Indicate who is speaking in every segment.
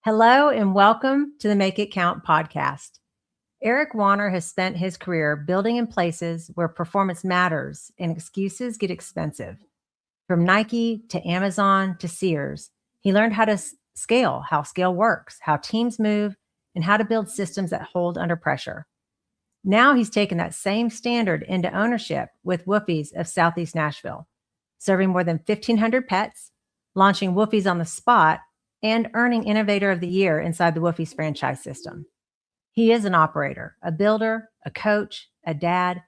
Speaker 1: Hello and welcome to the Make It Count podcast. Eric Wanner has spent his career building in places where performance matters and excuses get expensive. From Nike to Amazon to Sears, he learned how to scale, how scale works, how teams move, and how to build systems that hold under pressure. Now he's taken that same standard into ownership with Woofie's of Southeast Nashville, serving more than 1,500 pets, launching Woofie's on the spot, and earning Innovator of the Year inside the Woofie's franchise system. He is an operator, a builder, a coach, a dad,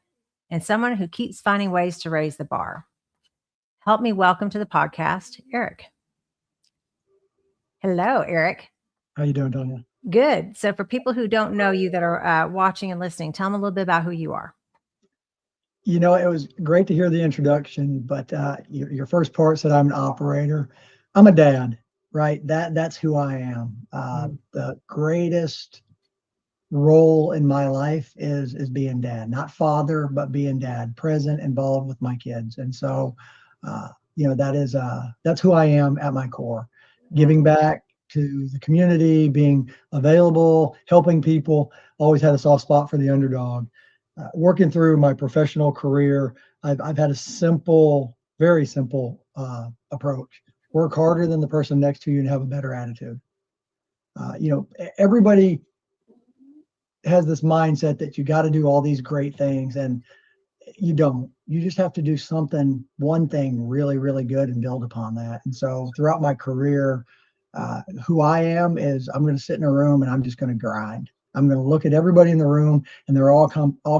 Speaker 1: and someone who keeps finding ways to raise the bar. Help me welcome to the podcast, Eric. Hello, Eric.
Speaker 2: How you doing, Tanya?
Speaker 1: Good. So for people who don't know you that are watching and listening, tell them a little bit about who you are.
Speaker 2: You know, it was great to hear the introduction, but your first part said I'm an operator. I'm a dad, right? That's who I am. The greatest role in my life is being dad, not father, but being dad, present, involved with my kids. And so, that's who I am at my core, giving back to the community, being available, helping people. Always had a soft spot for the underdog. Working through my professional career, I've had a simple, very simple approach. Work harder than the person next to you and have a better attitude. Everybody has this mindset that you got to do all these great things, and you don't. You just have to do one thing really, really good and build upon that. And so throughout my career, who I am is I'm going to sit in a room and I'm just going to grind. I'm going to look at everybody in the room and they're all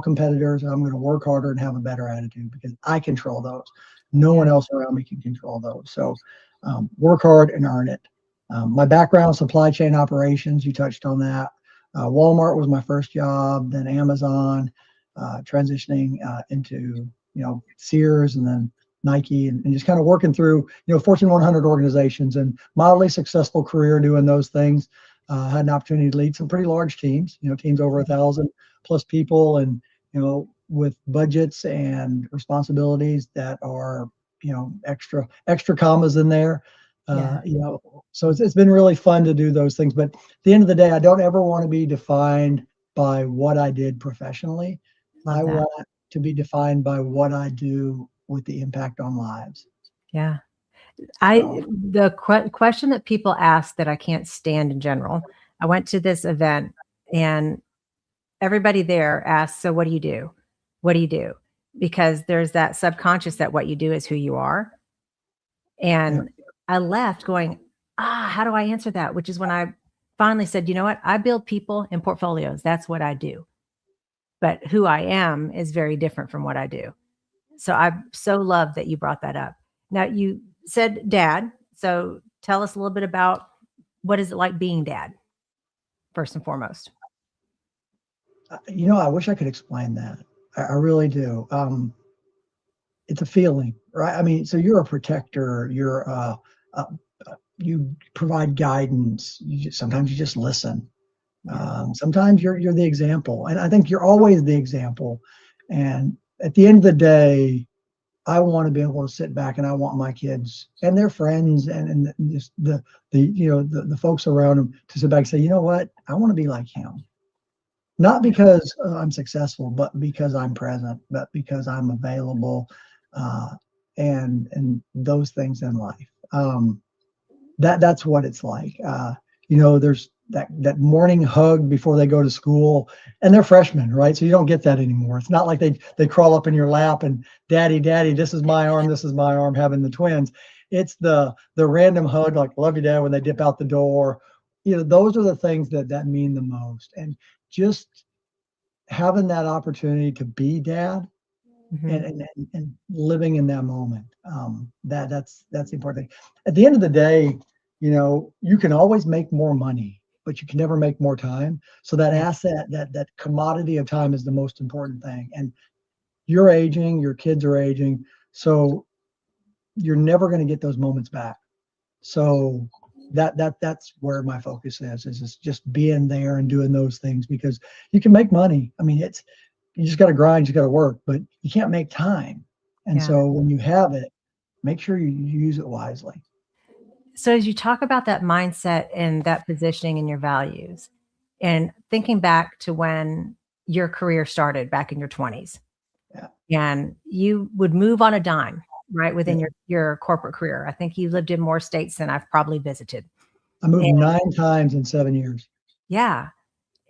Speaker 2: competitors, and I'm going to work harder and have a better attitude because I control those. No one else around me can control those. So work hard and earn it. My background, supply chain operations, you touched on that. Walmart was my first job, then Amazon, transitioning into, Sears and then Nike, and just kind of working through, Fortune 100 organizations, and mildly successful career doing those things. Had an opportunity to lead some pretty large teams, teams over 1,000 plus people, and, with budgets and responsibilities that are, extra commas in there. So it's been really fun to do those things. But at the end of the day, I don't ever want to be defined by what I did professionally. I want to be defined by what I do with the impact on lives.
Speaker 1: Yeah. The question that people ask that I can't stand in general, I went to this event and everybody there asked, so what do you do? What do you do? Because there's that subconscious that what you do is who you are. And I left going, how do I answer that? Which is when I finally said, you know what? I build people and portfolios. That's what I do. But who I am is very different from what I do. So I so love that you brought that up. Now, you said dad. So tell us a little bit about what is it like being dad, first and foremost.
Speaker 2: I wish I could explain that. I really do. It's a feeling, right? I mean, so you're a protector. You provide guidance. Sometimes you just listen. Sometimes you're the example, and I think you're always the example. And at the end of the day, I want to be able to sit back, and I want my kids and their friends and just the folks around them to sit back and say, you know what, I want to be like him. Not because I'm successful, but because I'm present, but because I'm available, and those things in life. That's what it's like. There's that morning hug before they go to school, and they're freshmen, right? So you don't get that anymore. It's not like they crawl up in your lap and daddy, this is my arm, having the twins. It's the random hug, like love you, dad, when they dip out the door. Those are the things that mean the most. And just having that opportunity to be dad, and living in that moment, that's the important thing. At the end of the day, you can always make more money, but you can never make more time. So that asset, that commodity of time, is the most important thing. And you're aging, your kids are aging, so you're never going to get those moments back. So that's where my focus is just being there and doing those things, because you can make money. I mean, you just got to grind, you got to work, but you can't make time. And so when you have it, make sure you use it wisely.
Speaker 1: So as you talk about that mindset and that positioning and your values, and thinking back to when your career started back in your 20s,
Speaker 2: Yeah.
Speaker 1: and you would move on a dime, right,
Speaker 2: Yeah.
Speaker 1: within your corporate career. I think you lived in more states than I've probably visited.
Speaker 2: I moved
Speaker 1: And
Speaker 2: 9 times in 7 years.
Speaker 1: yeah,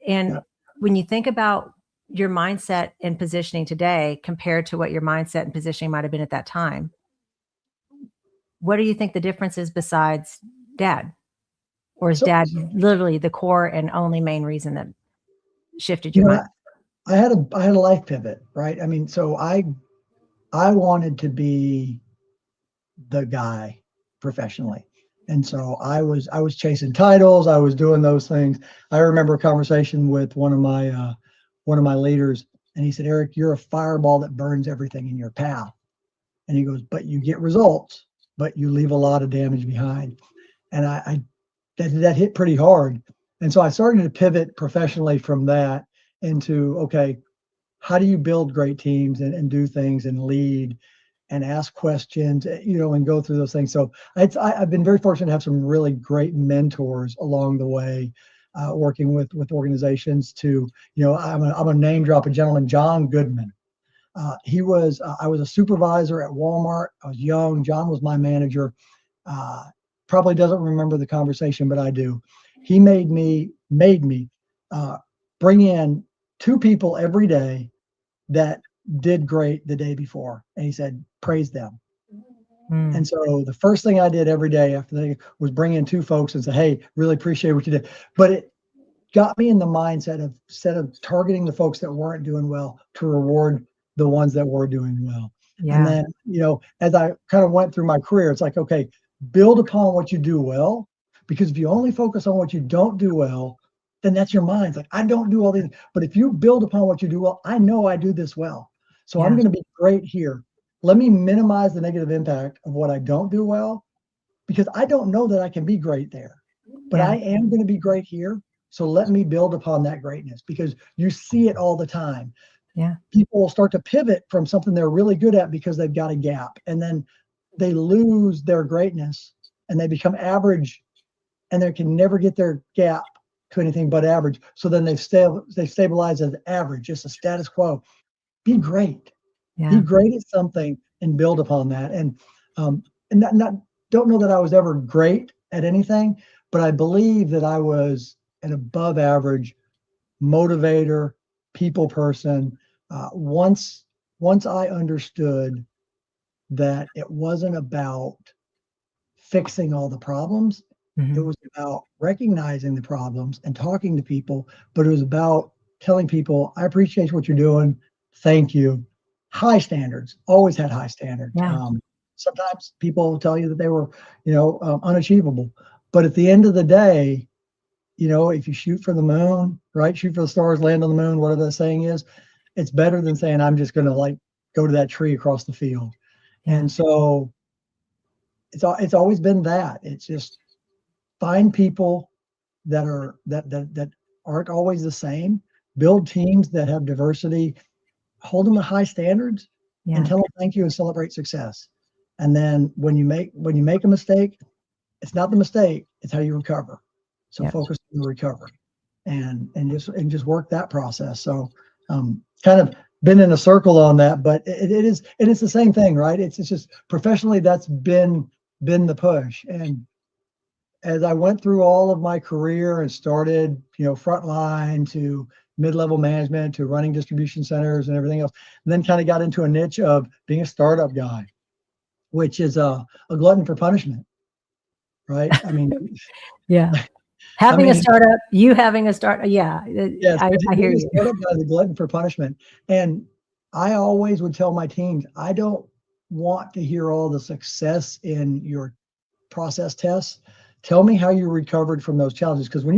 Speaker 1: and
Speaker 2: Yeah.
Speaker 1: when you think about your mindset and positioning today compared to what your mindset and positioning might have been at that time, what do you think the difference is besides dad? Or is
Speaker 2: So,
Speaker 1: dad literally the core and only main reason that shifted
Speaker 2: you
Speaker 1: your
Speaker 2: know,
Speaker 1: mind?
Speaker 2: I had a life pivot, right? I mean, so I wanted to be the guy professionally. And so I was chasing titles, I was doing those things. I remember a conversation with one of my leaders, and he said, "Eric, you're a fireball that burns everything in your path." And he goes, "But you get results, but you leave a lot of damage behind." And I that hit pretty hard. And so I started to pivot professionally from that into, okay, how do you build great teams and do things and lead and ask questions, and go through those things. So I've been very fortunate to have some really great mentors along the way, working with organizations. I'm a name drop a gentleman, John Goodman. I was a supervisor at Walmart. I was young. John was my manager. Uh, Probably doesn't remember the conversation, but I do. He made me uh, bring in 2 people every day that did great the day before, and he said, praise them.
Speaker 1: Mm,
Speaker 2: And so the first thing I did every day after they was bring in 2 folks and say, hey, really appreciate what you did. But it got me in the mindset of, instead of targeting the folks that weren't doing well, to reward the ones that were doing well. And
Speaker 1: yeah,
Speaker 2: then, as I kind of went through my career, it's like, okay, build upon what you do well, because if you only focus on what you don't do well, then that's your mind. It's like, I don't do all these. But if you build upon what you do well, I know I do this well. So I'm
Speaker 1: yeah,
Speaker 2: going to be great here. Let me minimize the negative impact of what I don't do well, because I don't know that I can be great there, but
Speaker 1: yeah,
Speaker 2: I am going to be great here. So let me build upon that greatness, because you see it all the time.
Speaker 1: yeah,
Speaker 2: People will start to pivot from something they're really good at because they've got a gap, and then they lose their greatness and they become average, and they can never get their gap to anything but average. So then they stabilize as average, just a status quo. Be great. Be
Speaker 1: yeah.
Speaker 2: great at something and build upon that. And not don't know that I was ever great at anything, but I believe that I was an above average motivator, people person. Once I understood that it wasn't about fixing all the problems, it
Speaker 1: Mhm.
Speaker 2: was about recognizing the problems and talking to people, but it was about telling people, I appreciate what you're doing. Thank you. High standards, always had high standards.
Speaker 1: Yeah,
Speaker 2: Sometimes people will tell you that they were, unachievable. But at the end of the day, if you shoot for the moon, right? Shoot for the stars, land on the moon, whatever the saying is, it's better than saying, I'm just going to like go to that tree across the field.
Speaker 1: yeah,
Speaker 2: And so it's always been that. It's just find people that aren't always the same, build teams that have diversity, hold them to high standards, and
Speaker 1: yeah,
Speaker 2: tell them thank you and celebrate success. And then when you make a mistake, it's not the mistake, it's how you recover. So
Speaker 1: yeah.
Speaker 2: focus on the recovery, and just work that process. So kind of been in a circle on that, but it is the same thing, right? It's just professionally, that's been the push. And as I went through all of my career and started, frontline to mid-level management to running distribution centers and everything else, and then kind of got into a niche of being a startup guy, which is a glutton for punishment, right? I mean,
Speaker 1: Yeah.
Speaker 2: I
Speaker 1: Having a
Speaker 2: mean,
Speaker 1: startup, you having a start, yeah,
Speaker 2: yes,
Speaker 1: I hear
Speaker 2: being a
Speaker 1: you.
Speaker 2: startup guy is a glutton for punishment. And I always would tell my teams, I don't want to hear all the success in your process tests. Tell me how you recovered from those challenges. Because when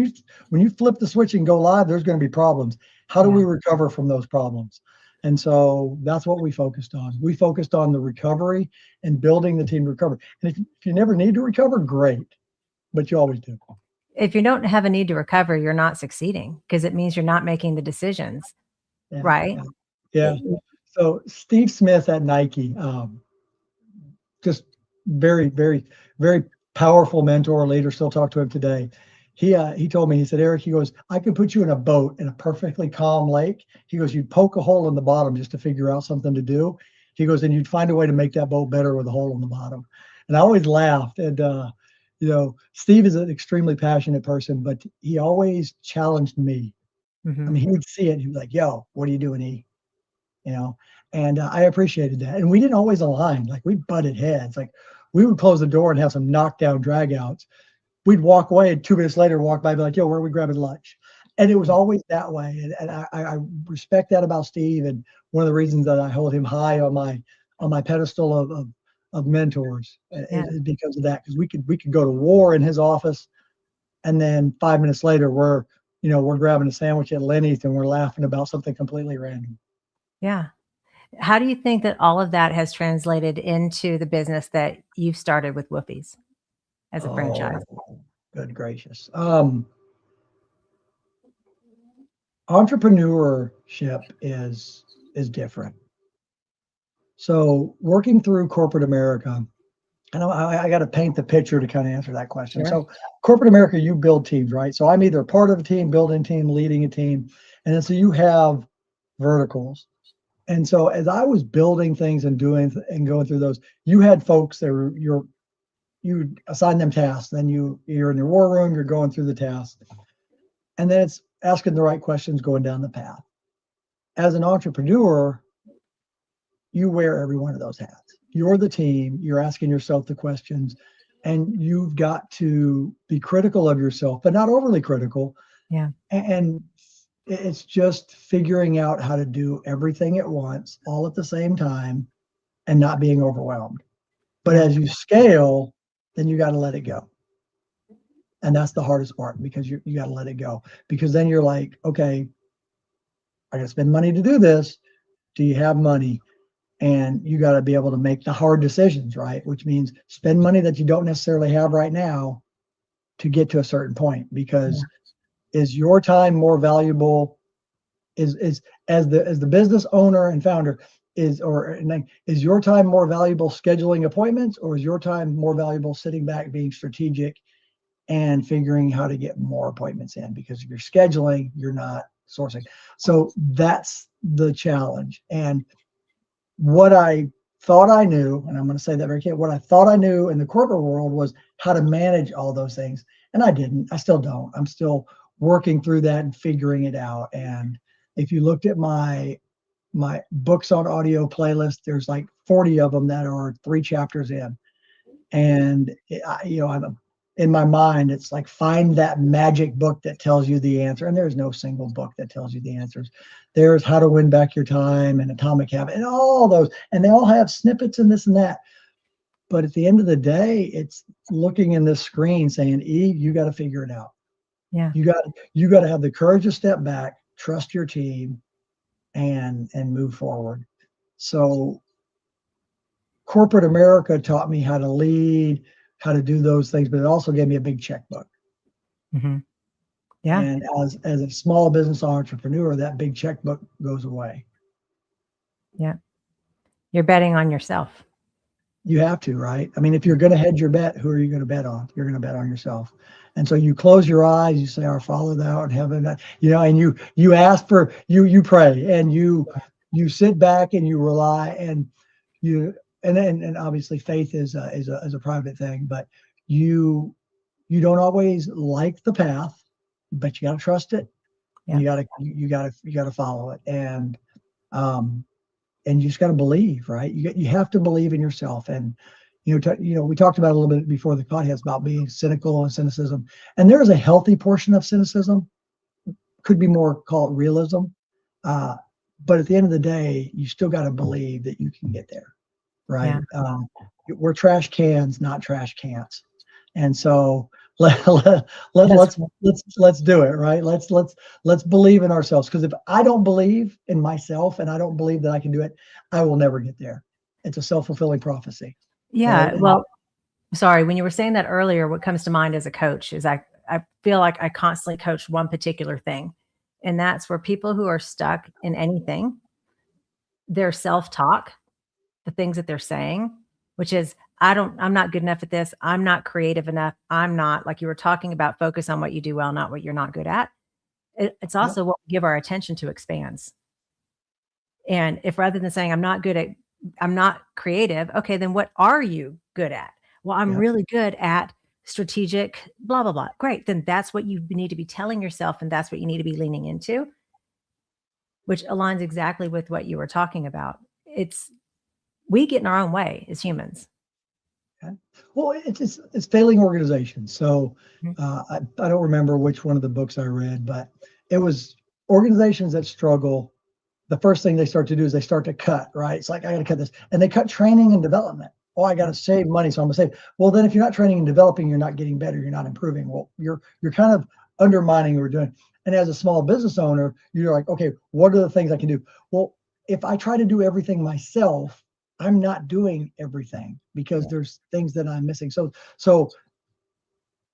Speaker 2: you flip the switch and go live, there's going to be problems. How do
Speaker 1: Yeah,
Speaker 2: we recover from those problems? And so that's what we focused on. We focused on the recovery and building the team to recover. And if you never need to recover, great, but you always do.
Speaker 1: if you don't have a need to recover, you're not succeeding because it means you're not making the decisions,
Speaker 2: Yeah,
Speaker 1: right?
Speaker 2: yeah, yeah.
Speaker 1: It-
Speaker 2: So Steve Smith at Nike, just very, very, very powerful mentor, leader, still talk to him today. He told me, he said, Eric, he goes, I could put you in a boat in a perfectly calm lake. He goes, you'd poke a hole in the bottom just to figure out something to do. He goes, and you'd find a way to make that boat better with a hole in the bottom. And I always laughed. And, Steve is an extremely passionate person, but he always challenged me. I mean, he would see it. He'd be like, yo, what are you doing, E? And I appreciated that. And we didn't always align. Like, we butted heads. Like, we would close the door and have some knockdown dragouts. We'd walk away, and 2 minutes later walk by and be like, yo, where are we grabbing lunch? And it was always that way. And I respect that about Steve. And one of the reasons that I hold him high on my pedestal of mentors is because of that. Because we could go to war in his office, and then 5 minutes later we're grabbing a sandwich at Lenny's and we're laughing about something completely random.
Speaker 1: Yeah. How do you think that all of that has translated into the business that you've started with Whoopies as a franchise?
Speaker 2: Good gracious. Entrepreneurship is different. So working through corporate America, I got to paint the picture to kind of answer that question.
Speaker 1: Sure.
Speaker 2: So corporate America, you build teams, right? So I'm either part of a team, building a team, leading a team. And then so you have verticals. And so as I was building things and doing and going through those, you had folks that you assign them tasks. Then you're in your war room, you're going through the tasks. And then it's asking the right questions, going down the path. As an entrepreneur, you wear every one of those hats. You're the team, you're asking yourself the questions, and you've got to be critical of yourself, but not overly critical.
Speaker 1: Yeah.
Speaker 2: And it's just figuring out how to do everything at once, all at the same time, and not being overwhelmed. But as you scale, then you got to let it go. And that's the hardest part, because you got to let it go, because then you're like, okay, I got to spend money to do this. Do you have money? And you got to be able to make the hard decisions, right? Which means spend money that you don't necessarily have right now to get to a certain point, because is your time more valuable? Is as the business owner and founder, is your time more valuable scheduling appointments, or is your time more valuable sitting back, being strategic, and figuring how to get more appointments in? Because if you're scheduling, you're not sourcing. So that's the challenge. And what I thought I knew, and I'm going to say that very carefully, what I thought I knew in the corporate world was how to manage all those things. And I didn't. I still don't. I'm still working through that and figuring it out. And if you looked at my books on audio playlist, there's like 40 of them that are 3 chapters in. And I'm in my mind, it's like, find that magic book that tells you the answer. And there's no single book that tells you the answers. There's How to Win Back Your Time and Atomic Habit and all those, and they all have snippets and this and that. But at the end of the day, it's looking in this screen saying, E, you got to figure it out.
Speaker 1: Yeah.
Speaker 2: You got to have the courage to step back, trust your team, and move forward. So corporate America taught me how to lead, how to do those things, but it also gave me a big checkbook.
Speaker 1: Mm-hmm. Yeah.
Speaker 2: And as a small business entrepreneur, that big checkbook goes away.
Speaker 1: Yeah. You're betting on yourself.
Speaker 2: You have to, right? I mean, if you're going to hedge your bet, who are you going to bet on? You're going to bet on yourself. And so you close your eyes, you say, Our Father thou in heaven, and you ask for, you pray, and you sit back and you rely, and and obviously faith is a private thing, but you don't always like the path, but you got to trust it.
Speaker 1: Yeah.
Speaker 2: You got to follow it. And you just got to believe, right? You have to believe in yourself. And, we talked about a little bit before the podcast about being cynical and cynicism. And there is a healthy portion of cynicism, could be more called realism. But at the end of the day, you still got to believe that you can get there, right?
Speaker 1: Yeah.
Speaker 2: We're trash cans, not trash cans. And so let's do it, right? Let's believe in ourselves. Because if I don't believe in myself and I don't believe that I can do it, I will never get there. It's a self-fulfilling prophecy.
Speaker 1: Yeah.
Speaker 2: Right?
Speaker 1: Well, sorry, when you were saying that earlier, what comes to mind as a coach is I feel like I constantly coach one particular thing. And that's where people who are stuck in anything, their self-talk, the things that they're saying, which is, I'm not good enough at this. I'm not creative enough. I'm not, like you were talking about, focus on what you do well, not what you're not good at. It's
Speaker 2: Yep.
Speaker 1: also what we give our attention to expands. And if rather than saying, I'm not creative, okay, then what are you good at? Well, I'm
Speaker 2: Yep.
Speaker 1: really good at strategic, blah, blah, blah. Great. Then that's what you need to be telling yourself. And that's what you need to be leaning into, which aligns exactly with what you were talking about. We get in our own way as humans.
Speaker 2: Okay. Well, it's failing organizations. So
Speaker 1: Mhm.
Speaker 2: I don't remember which one of the books I read, but it was organizations that struggle. The first thing they start to do is they start to cut, right? It's like, I got to cut this. And they cut training and development. Oh, I got
Speaker 1: Yeah.
Speaker 2: to save money. So I'm going to save. Well, then if you're not training and developing, you're not getting better. You're not improving. Well, you're kind of undermining what we're doing. And as a small business owner, you're like, okay, what are the things I can do? Well, if I try to do everything myself, I'm not doing everything because
Speaker 1: Yeah.
Speaker 2: there's things that I'm missing. So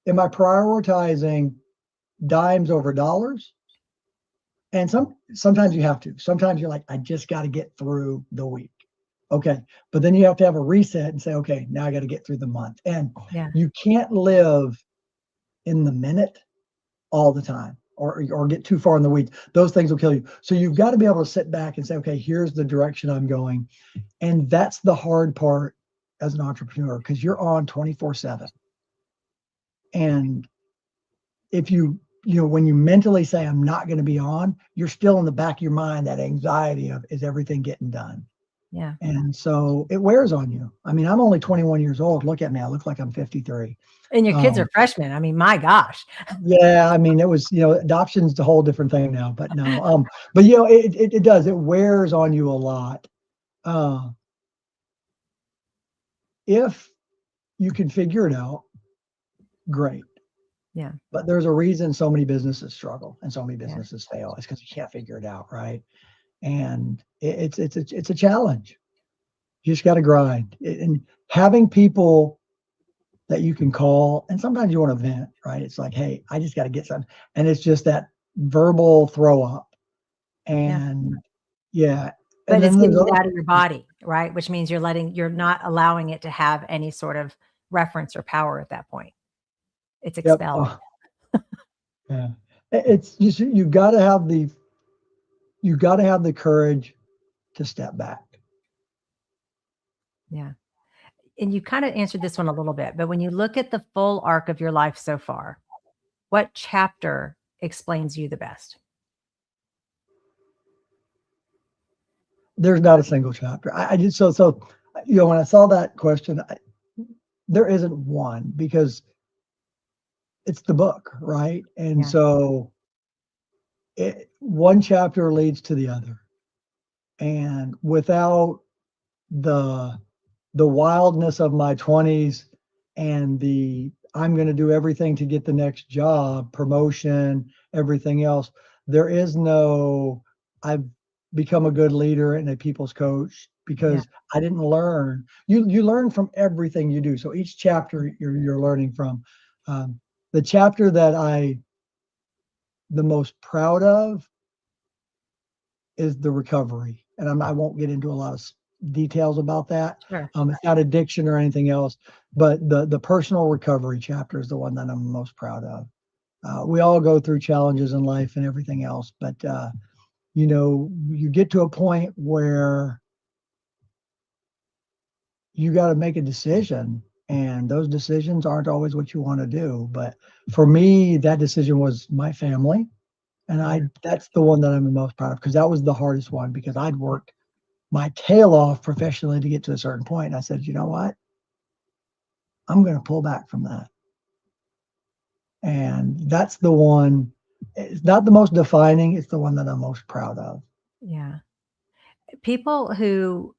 Speaker 2: am I prioritizing dimes over dollars? And sometimes you have to. Sometimes you're like, I just got to get through the week. Okay. But then you have to have a reset and say, okay, now I got to get through the month. And
Speaker 1: Yeah.
Speaker 2: you can't live in the minute all the time or get too far in the weeds. Those things will kill you. So you've got to be able to sit back and say, okay, here's the direction I'm going. And that's the hard part as an entrepreneur because you're on 24/7. And if when you mentally say, I'm not going to be on, you're still in the back of your mind, that anxiety of, is everything getting done?
Speaker 1: Yeah.
Speaker 2: And so it wears on you. I mean, I'm only 21 years old. Look at me. I look like I'm 53.
Speaker 1: And your kids are freshmen. I mean, my gosh.
Speaker 2: Yeah. I mean, it was, adoption's a whole different thing now, but no. But it does, it wears on you a lot. If you can figure it out, great.
Speaker 1: Yeah.
Speaker 2: But there's a reason so many businesses struggle and so many
Speaker 1: Yeah.
Speaker 2: businesses fail. It's because you can't figure it out, right? And it's a challenge. You just got to grind. And having people that you can call, and sometimes you want to vent, right? It's like, hey, I just got to get something, and it's just that verbal throw up,
Speaker 1: Yeah.
Speaker 2: and yeah, and
Speaker 1: But it's
Speaker 2: then there's
Speaker 1: getting it
Speaker 2: other.
Speaker 1: out of your body, right? Which means you're not allowing it to have any sort of reference or power at that point. It's
Speaker 2: Yep.
Speaker 1: expelled.
Speaker 2: Yeah. It's just you got to have the courage to step back.
Speaker 1: Yeah. And you kind of answered this one a little bit, but when you look at the full arc of your life so far, what chapter explains you the best?
Speaker 2: There's not a single chapter. I just when I saw that question, there isn't one because it's the book, right? And
Speaker 1: Yeah.
Speaker 2: so one chapter leads to the other, and without the wildness of my 20s and the I'm going to do everything to get the next job, promotion, everything else, there is no I've become a good leader and a people's coach
Speaker 1: Yeah.
Speaker 2: because I didn't learn. You learn from everything you do. So each chapter you're learning from. The chapter that the most proud of is the recovery. And I won't get into a lot of details about that.
Speaker 1: Sure.
Speaker 2: It's not addiction or anything else, but the personal recovery chapter is the one that I'm most proud of. We all go through challenges in life and everything else, but you get to a point where you got to make a decision, and those decisions aren't always what you want to do. But for me, that decision was my family. And that's the one that I'm the most proud of because that was the hardest one because I'd worked my tail off professionally to get to a certain point. And I said, you know what? I'm going to pull back from that. And that's the one, it's not the most defining, it's the one that I'm most proud of.
Speaker 1: Yeah. People who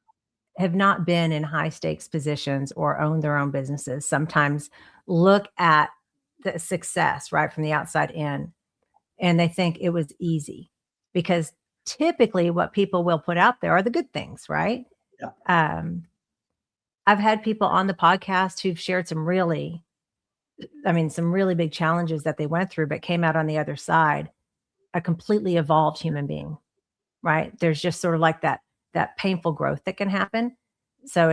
Speaker 1: have not been in high stakes positions or own their own businesses sometimes look at the success right from the outside in and they think it was easy because typically what people will put out there are the good things, right?
Speaker 2: Yeah.
Speaker 1: I've had people on the podcast who've shared some really big challenges that they went through, but came out on the other side a completely evolved human being, right? There's just sort of like that painful growth that can happen. So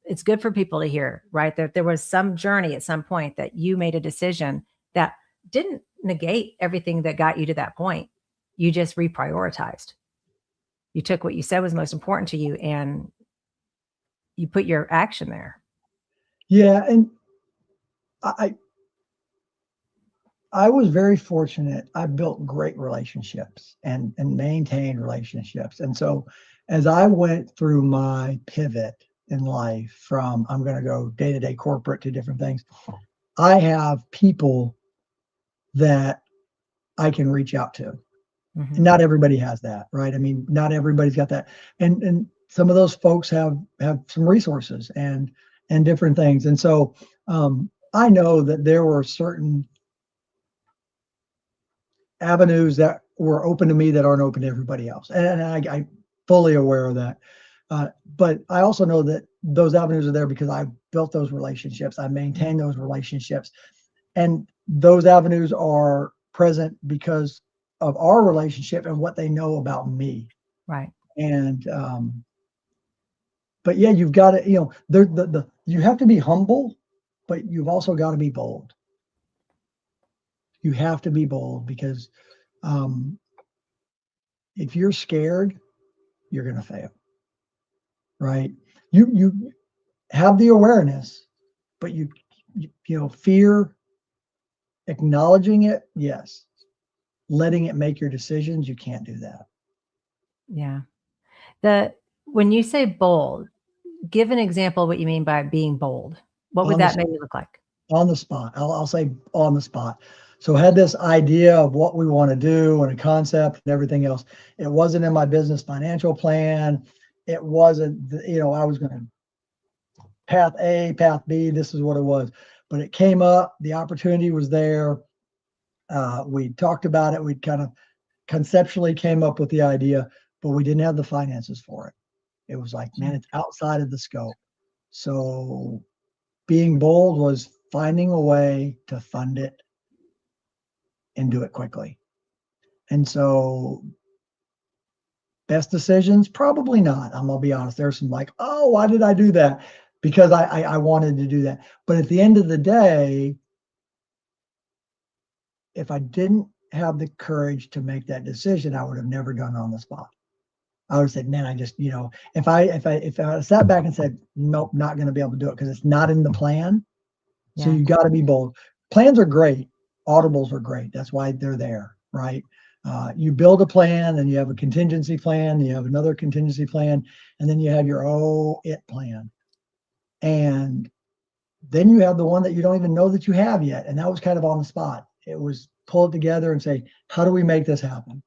Speaker 1: it's good for people to hear, right? That there was some journey at some point that you made a decision that didn't negate everything that got you to that point. You just reprioritized. You took what you said was most important to you and you put your action there.
Speaker 2: Yeah, and I I was very fortunate. I built great relationships and maintained relationships. And so as I went through my pivot in life from I'm going to go day-to-day corporate to different things, I have people that I can reach out to. And
Speaker 1: Mhm.
Speaker 2: not everybody has that, right? I mean, not everybody's got that. And some of those folks have some resources and different things. And so I know that there were certain avenues that were open to me that aren't open to everybody else. And I fully aware of that. But I also know that those avenues are there because I built those relationships. I maintain those relationships. And those avenues are present because of our relationship and what they know about me.
Speaker 1: Right.
Speaker 2: And but yeah, you've got to, you have to be humble, but you've also got to be bold. You have to be bold because um, if you're scared, you're going to fail, right? You have the awareness, but fear, acknowledging it, yes. Letting it make your decisions, you can't do that.
Speaker 1: Yeah. The When you say bold, give an example of what you mean by being bold. What would
Speaker 2: On the
Speaker 1: that maybe look like?
Speaker 2: on the spot. I'll say on the spot. So I had this idea of what we want to do and a concept and everything else. It wasn't in my business financial plan. It wasn't, I was going to path A, path B. This is what it was. But it came up. The opportunity was there. We talked about it. We kind of conceptually came up with the idea, but we didn't have the finances for it. It was like, man,
Speaker 1: Yeah.
Speaker 2: it's outside of the scope. So being bold was finding a way to fund it and do it quickly. And so best decisions, probably not. I'm gonna be honest. There's some like, oh, why did I do that? Because I wanted to do that. But at the end of the day, if I didn't have the courage to make that decision, I would have never done it on the spot. I would have said, man, I just, if I sat back and said, nope, not going to be able to do it because it's not in the plan. So
Speaker 1: Yeah.
Speaker 2: you got to be bold. Plans are great. Audibles are great. That's why they're there, right? You build a plan and you have a contingency plan, you have another contingency plan, and then you have your it plan. And then you have the one that you don't even know that you have yet. And that was kind of on the spot. It was pull it together and say, how do we make this happen?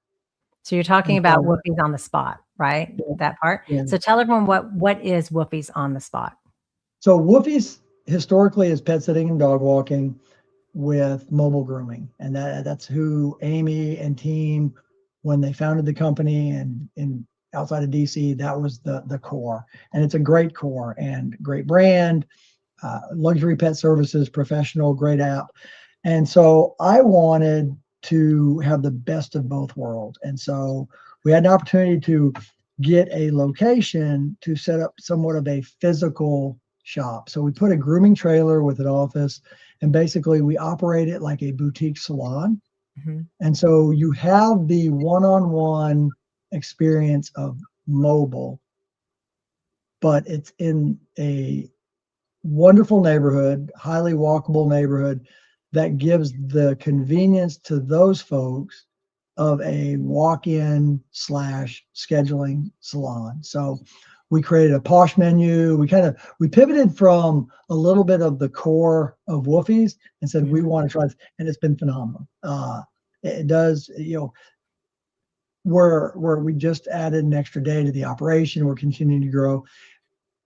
Speaker 1: So you're talking
Speaker 2: And
Speaker 1: about
Speaker 2: so,
Speaker 1: whoopies on the spot, right?
Speaker 2: yeah,
Speaker 1: That part.
Speaker 2: yeah.
Speaker 1: So tell everyone what is whoopies on the spot.
Speaker 2: So Woofie's historically is pet sitting and dog walking with mobile grooming. And that's who Amy and team, when they founded the company and outside of DC, that was the core. And it's a great core and great brand, luxury pet services, professional, great app. And so I wanted to have the best of both worlds. And so we had an opportunity to get a location to set up somewhat of a physical shop. So we put a grooming trailer with an office, and basically we operate it like a boutique salon.
Speaker 1: Mhm.
Speaker 2: And so you have the one-on-one experience of mobile, but it's in a wonderful neighborhood, highly walkable neighborhood that gives the convenience to those folks of a walk-in slash scheduling salon. So we created a posh menu. We pivoted from a little bit of the core of Woofie's and said we
Speaker 1: Mhm.
Speaker 2: want to try this, and it's been phenomenal. It does, where we just added an extra day to the operation. We're continuing to grow.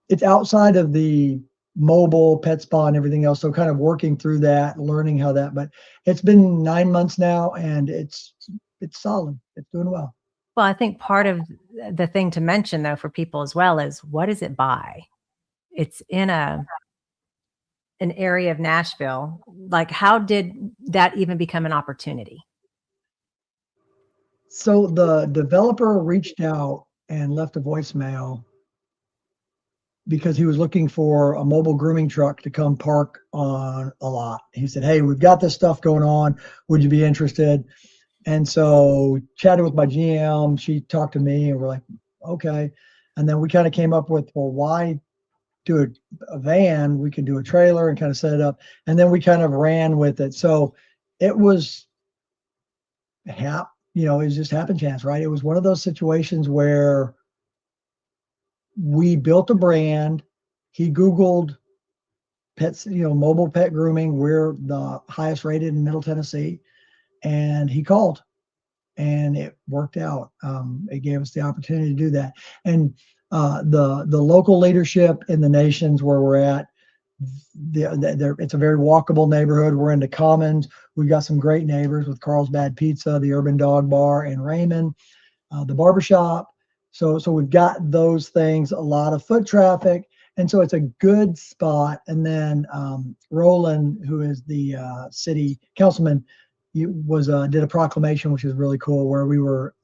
Speaker 2: It's outside of the mobile pet spa and everything else. So kind of working through that, learning how that, but it's been 9 months now and it's solid. It's doing well.
Speaker 1: Well, I think part of the thing to mention though for people as well is what is it by? It's in an area of Nashville. Like how did that even become an opportunity?
Speaker 2: So the developer reached out and left a voicemail because he was looking for a mobile grooming truck to come park on a lot. He said, "Hey, we've got this stuff going on. Would you be interested?" And so chatted with my GM. She talked to me, and we're like, "Okay." And then we kind of came up with, well, why do a van? We could do a trailer and kind of set it up. And then we kind of ran with it. So it was it was just happen chance, right? It was one of those situations where we built a brand. He Googled pets, mobile pet grooming. We're the highest rated in Middle Tennessee. And he called, and it worked out. It gave us the opportunity to do that. And the local leadership in the nations where we're at, it's a very walkable neighborhood. We're in the Commons. We've got some great neighbors with Carlsbad Pizza, the Urban Dog Bar, and Raymond, the barbershop. So we've got those things, a lot of foot traffic. And so it's a good spot. And then Roland, who is the city councilman, did a proclamation, which is really cool, where we were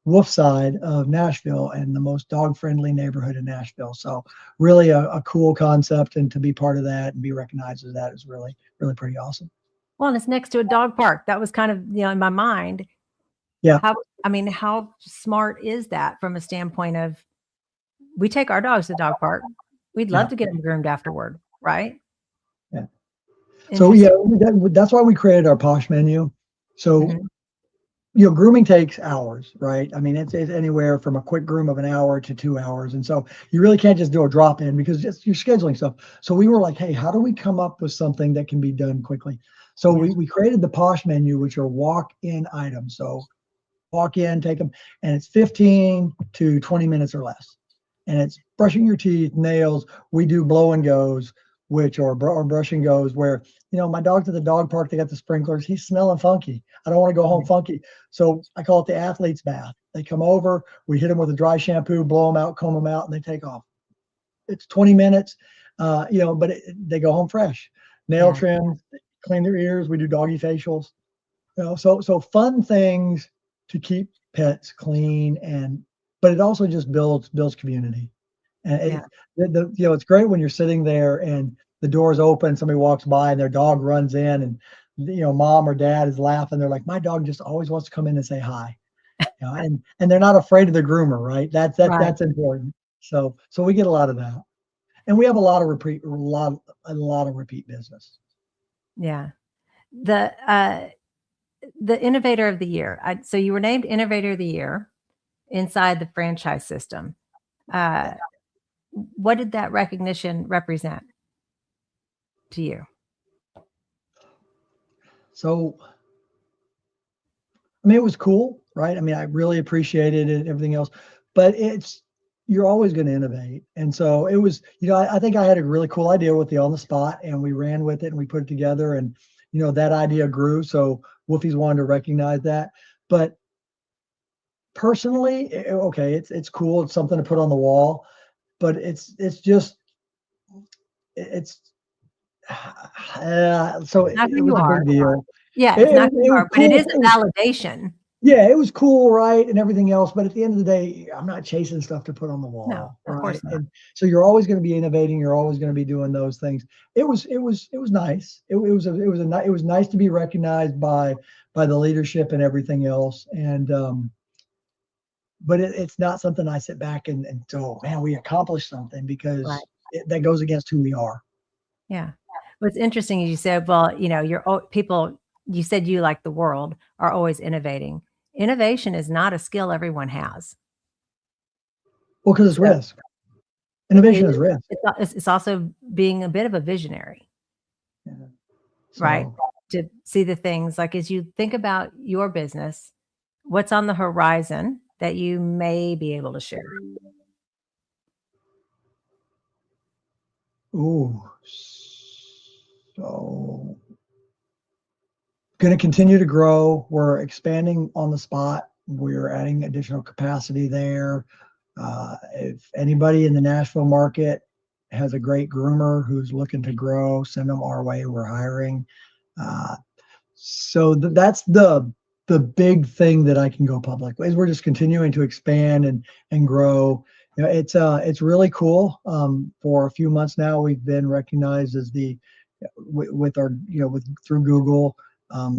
Speaker 2: Wolf side of Nashville and the most dog-friendly neighborhood in Nashville. So really a cool concept, and to be part of that and be recognized as that is really, really pretty awesome.
Speaker 1: Well, and it's next to a dog park. That was kind of, in my mind.
Speaker 2: Yeah.
Speaker 1: How smart is that from a standpoint of, we take our dogs to the dog park. We'd love to get them groomed afterward, right?
Speaker 2: Yeah. So yeah, that's why we created our Posh menu. So grooming takes hours, right? I mean, it's anywhere from a quick groom of an hour to 2 hours. And so you really can't just do a drop in because you're scheduling stuff. So we were like, hey, how do we come up with something that can be done quickly? So we created the Posh menu, which are walk-in items. So walk in, take them, and it's 15 to 20 minutes or less. And it's brushing your teeth, nails. We do blow and goes, which are brush and goes, where, my dog's at the dog park, they got the sprinklers, he's smelling funky. I don't want to go home funky. So I call it the athlete's bath. They come over, we hit them with a dry shampoo, blow them out, comb them out, and they take off. It's 20 minutes, but they go home fresh. Nail trim, clean their ears. We do doggy facials. So fun things to keep pets clean, but it also just builds community. And it's great when you're sitting there and the door's open, somebody walks by and their dog runs in, and mom or dad is laughing. They're like, my dog just always wants to come in and say hi. And they're not afraid of the groomer, right? That's important. So we get a lot of that. And we have a lot of repeat business.
Speaker 1: Yeah. The innovator of the year. So you were named innovator of the year inside the franchise system. What did that recognition represent to you?
Speaker 2: So, I mean, it was cool, right? I mean, I really appreciated it and everything else, but you're always going to innovate. And so it was, I think I had a really cool idea with the on the spot, and we ran with it and we put it together, and, that idea grew. So Wolfies wanted to recognize that. But personally, okay, it's cool. It's something to put on the wall, but it's just, so it was a big deal.
Speaker 1: Yeah, it's not who you are, but it is a validation.
Speaker 2: Yeah, it was cool, right, and everything else. But at the end of the day, I'm not chasing stuff to put on the wall.
Speaker 1: No, of course not.
Speaker 2: And so you're always going to be innovating. You're always going to be doing those things. It was nice. It was nice to be recognized by the leadership and everything else. And but it's not something I sit back and go, man, we accomplished something, because that goes against who we are.
Speaker 1: Yeah. What's interesting is you said, well, people, you said you, like the world, are always innovating. Innovation is not a skill everyone has.
Speaker 2: Well, because it's risk. Innovation is risk.
Speaker 1: It's also being a bit of a visionary, right? To see the things, like, as you think about your business, what's on the horizon that you may be able to share?
Speaker 2: Ooh, so going to continue to grow. We're expanding on the spot. We're adding additional capacity there. If anybody in the Nashville market has a great groomer who's looking to grow, send them our way. We're hiring. So that's the big thing that I can go public with. We're just continuing to expand and grow. It's really cool. For a few months now, we've been recognized as with our, through Google,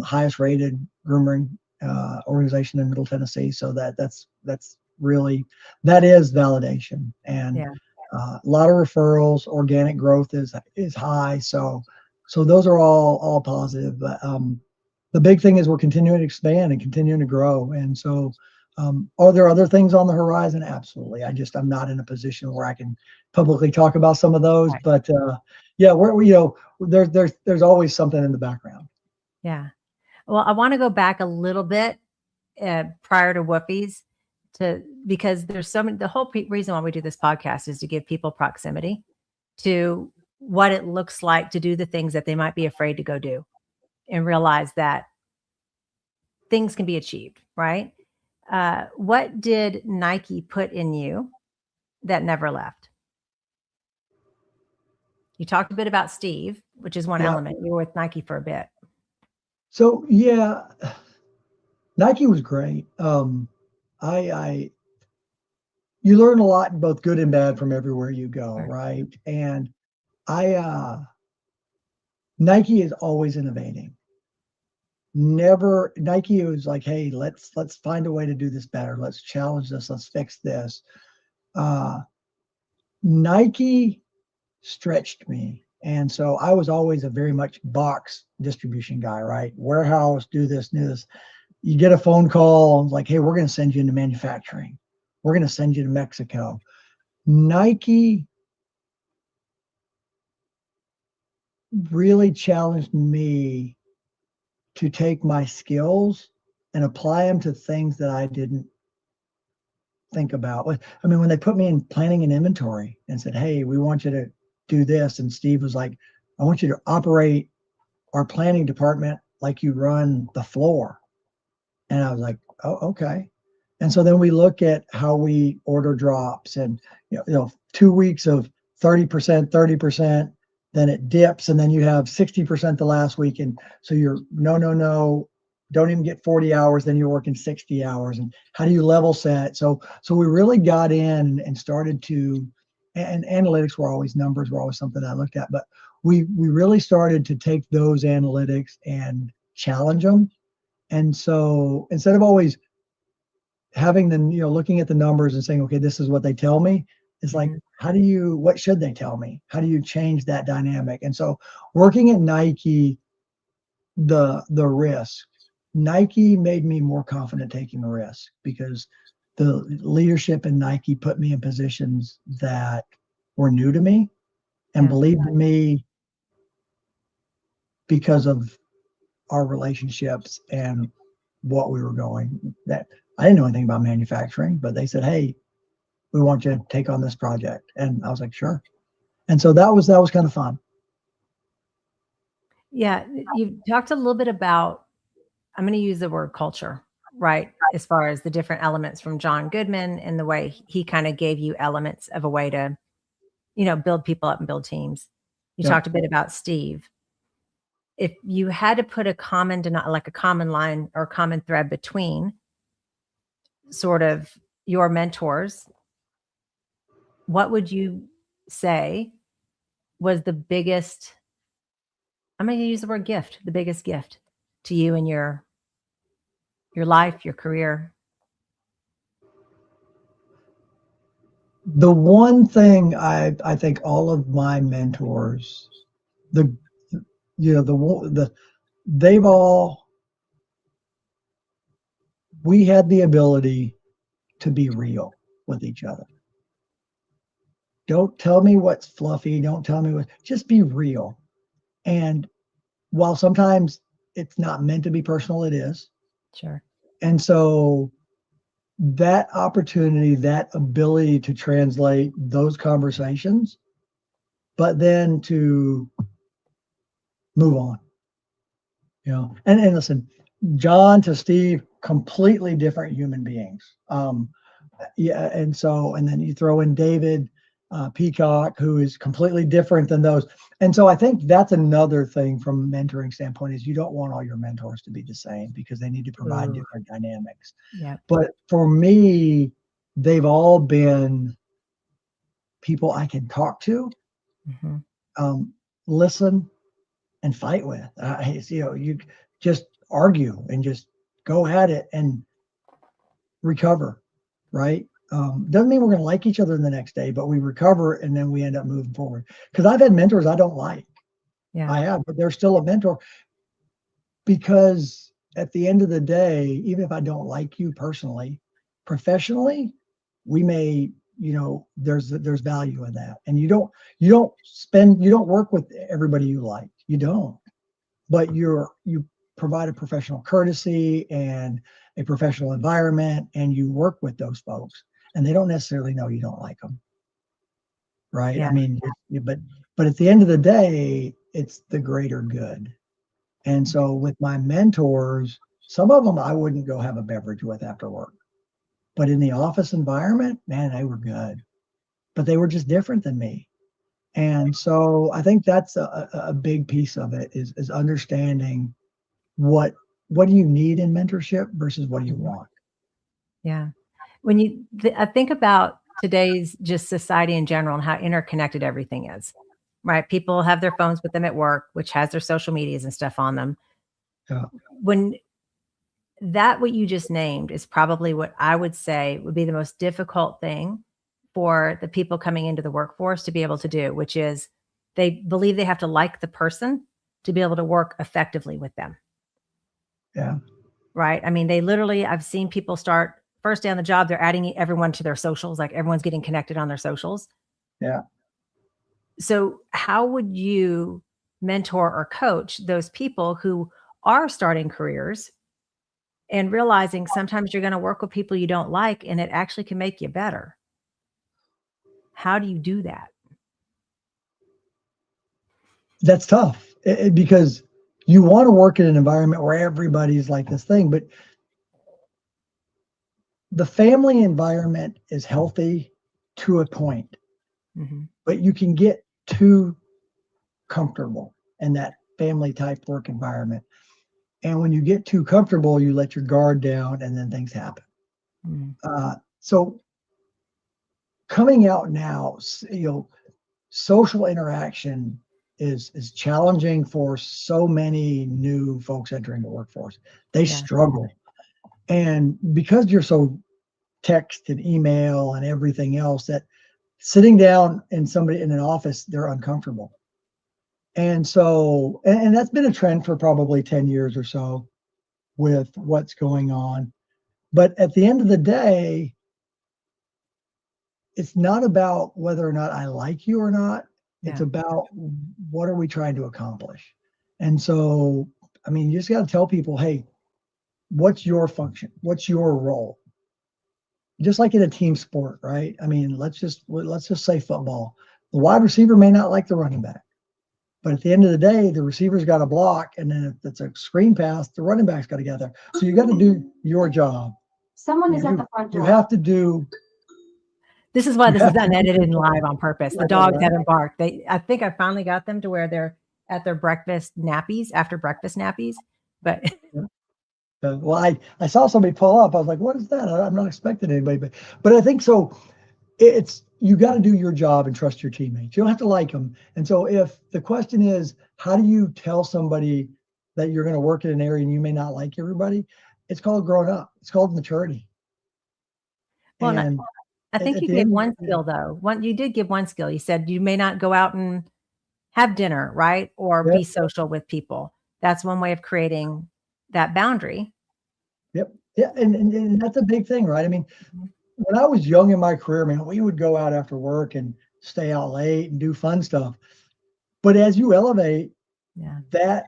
Speaker 2: highest rated grooming organization in Middle Tennessee. So that's really, that is validation, and
Speaker 1: Yeah.
Speaker 2: a lot of referrals. Organic growth is high. So those are all positive. But the big thing is we're continuing to expand and continuing to grow. And so, are there other things on the horizon? Absolutely. I'm not in a position where I can publicly talk about some of those,
Speaker 1: Right.
Speaker 2: but yeah, there's always something in the background.
Speaker 1: Yeah. Well, I want to go back a little bit prior to Whoopies because there's so many. The whole reason why we do this podcast is to give people proximity to what it looks like to do the things that they might be afraid to go do, and realize that things can be achieved, right? What did Nike put in you that never left? You talked a bit about Steve, which is one
Speaker 2: Yeah.
Speaker 1: element. You were with Nike for a bit.
Speaker 2: So yeah, Nike was great. I You learn a lot, both good and bad, from everywhere you go,
Speaker 1: Sure.
Speaker 2: right? And Nike is always innovating. Never Nike was like, hey, let's find a way to do this better. Let's challenge this. Let's fix this. Uh, Nike stretched me. And so I was always a very much box distribution guy, right? Warehouse, do this, do this. You get a phone call like, hey, we're going to send you into manufacturing. We're going to send you to Mexico. Nike really challenged me to take my skills and apply them to things that I didn't think about. I mean, when they put me in planning and inventory and said, hey, we want you to do this. And Steve was like, I want you to operate our planning department like you run the floor. And I was like, oh, okay. And so then we look at how we order drops, and 2 weeks of 30%, 30%, then it dips, and then you have 60% the last week. And so you're no, don't even get 40 hours, then you're working 60 hours. And how do you level set? So we really got in and started to, and analytics were always, numbers were always something I looked at, but we really started to take those analytics and challenge them. And so instead of always having them, looking at the numbers and saying, okay, this is what they tell me, it's like, what should they tell me? How do you change that dynamic? And so working at Nike, the risk, Nike made me more confident taking the risk, because the leadership in Nike put me in positions that were new to me and
Speaker 1: Yeah.
Speaker 2: believed in me because of our relationships and what we were going. That I didn't know anything about manufacturing, but they said, hey, we want you to take on this project. And I was like, sure. And so that was kind of fun.
Speaker 1: Yeah. You talked a little bit about, I'm going to use the word culture, right? As far as the different elements from John Goodman and the way he kind of gave you elements of a way to, build people up and build teams. You
Speaker 2: Yeah.
Speaker 1: talked a bit about Steve. If you had to put a common line or common thread between sort of your mentors, what would you say was the biggest, I'm going to use the word gift, the biggest gift to you in your life, your career?
Speaker 2: The one thing I think all of my mentors, the they've all, we had the ability to be real with each other. Don't tell me what's fluffy. Don't tell me just be real. And while sometimes it's not meant to be personal, it is.
Speaker 1: Sure.
Speaker 2: And so that opportunity, that ability to translate those conversations, but then to move on, and listen, John to Steve, completely different human beings. Yeah. And then you throw in David Peacock, who is completely different than those. And so I think that's another thing from a mentoring standpoint, is you don't want all your mentors to be the same, because they need to provide different dynamics.
Speaker 1: Yeah.
Speaker 2: But for me, they've all been people I can talk to,
Speaker 1: Mm-hmm.
Speaker 2: listen, and fight with. You just argue and just go at it and recover, right? Doesn't mean we're going to like each other the next day, but we recover and then we end up moving forward. Because I've had mentors I don't like.
Speaker 1: Yeah.
Speaker 2: I have, but they're still a mentor, because at the end of the day, even if I don't like you personally, professionally, we may, there's value in that. And you don't work with everybody you like. You don't. But you provide a professional courtesy and a professional environment, and you work with those folks, and they don't necessarily know you don't like them, right?
Speaker 1: Yeah.
Speaker 2: I mean, but at the end of the day, it's the greater good. And so with my mentors, some of them I wouldn't go have a beverage with after work, but in the office environment, man, they were good, but they were just different than me. And so I think that's a big piece of it is understanding what do you need in mentorship versus what do you want.
Speaker 1: Yeah. When I think about today's just society in general and how interconnected everything is, right? People have their phones with them at work, which has their social medias and stuff on them.
Speaker 2: Yeah.
Speaker 1: When what you just named is probably what I would say would be the most difficult thing for the people coming into the workforce to be able to do, which is they believe they have to like the person to be able to work effectively with them.
Speaker 2: Yeah.
Speaker 1: Right. I mean, I've seen people start first day on the job, they're adding everyone to their socials, like everyone's getting connected on their socials.
Speaker 2: Yeah.
Speaker 1: So how would you mentor or coach those people who are starting careers and realizing sometimes you're going to work with people you don't like and it actually can make you better? How do you do that?
Speaker 2: That's tough because you want to work in an environment where everybody's like this thing, but the family environment is healthy to a point, but you can get too comfortable in that family type work environment. And when you get too comfortable, you let your guard down and then things happen. So coming out now, social interaction is challenging for so many new folks entering the workforce. They struggle. And because you're so text and email and everything else, that sitting down in an office, they're uncomfortable. And so, and that's been a trend for probably 10 years or so with what's going on. But at the end of the day, it's not about whether or not I like you or not. It's about what are we trying to accomplish? And so, I mean, you just got to tell people, hey, what's your function? What's your role? Just like in a team sport, right? I mean, let's just say football. The wide receiver may not like the running back, but at the end of the day, the receiver's got to block, and then if it's a screen pass, the running back's got to gather. So you got to do your job.
Speaker 3: Someone is at the front door.
Speaker 2: You have to do.
Speaker 1: This is why this is unedited and live on purpose. The dogs haven't barked. I think I finally got them to where they're at their after breakfast nappies. But
Speaker 2: well, I saw somebody pull up. I was like, what is that? I'm not expecting anybody, but I think so. It's, you got to do your job and trust your teammates. You don't have to like them. And so if the question is, how do you tell somebody that you're going to work in an area and you may not like everybody? It's called growing up. It's called maturity.
Speaker 1: Well, and I think you gave one skill though. You did give one skill. You said you may not go out and have dinner, right? Or be social with people. That's one way of creating that boundary.
Speaker 2: Yep. Yeah. And that's a big thing, right? I mean, when I was young in my career, man, we would go out after work and stay out late and do fun stuff. But as you elevate, that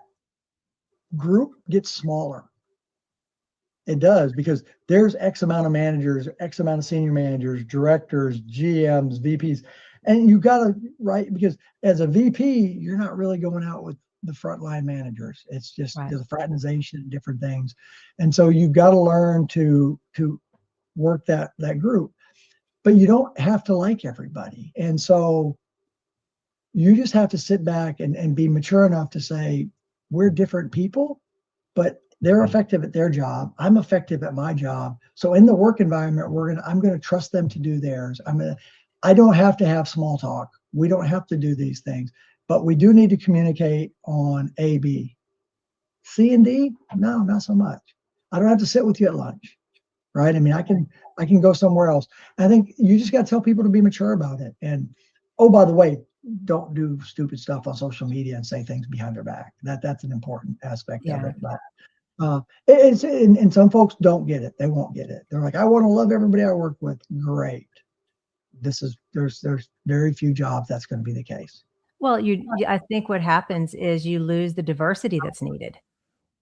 Speaker 2: group gets smaller. It does, because there's X amount of managers, X amount of senior managers, directors, GMs, VPs, and you got to, right? Because as a VP, you're not really going out with the frontline managers. It's just the fraternization and different things. And so you've got to learn to work that group, but you don't have to like everybody. And so you just have to sit back and be mature enough to say, we're different people, but they're effective at their job. I'm effective at my job. So in the work environment, I'm going to trust them to do theirs. I don't have to have small talk. We don't have to do these things, but we do need to communicate on A, B. C and D, no, not so much. I don't have to sit with you at lunch, right? I mean, I can go somewhere else. I think you just got to tell people to be mature about it. And oh, by the way, don't do stupid stuff on social media and say things behind their back. That's an important aspect of
Speaker 1: Yeah.
Speaker 2: it. But and some folks don't get it. They won't get it. They're like, I want to love everybody I work with. Great. There's very few jobs that's going to be the case.
Speaker 1: Well, I think what happens is you lose the diversity that's needed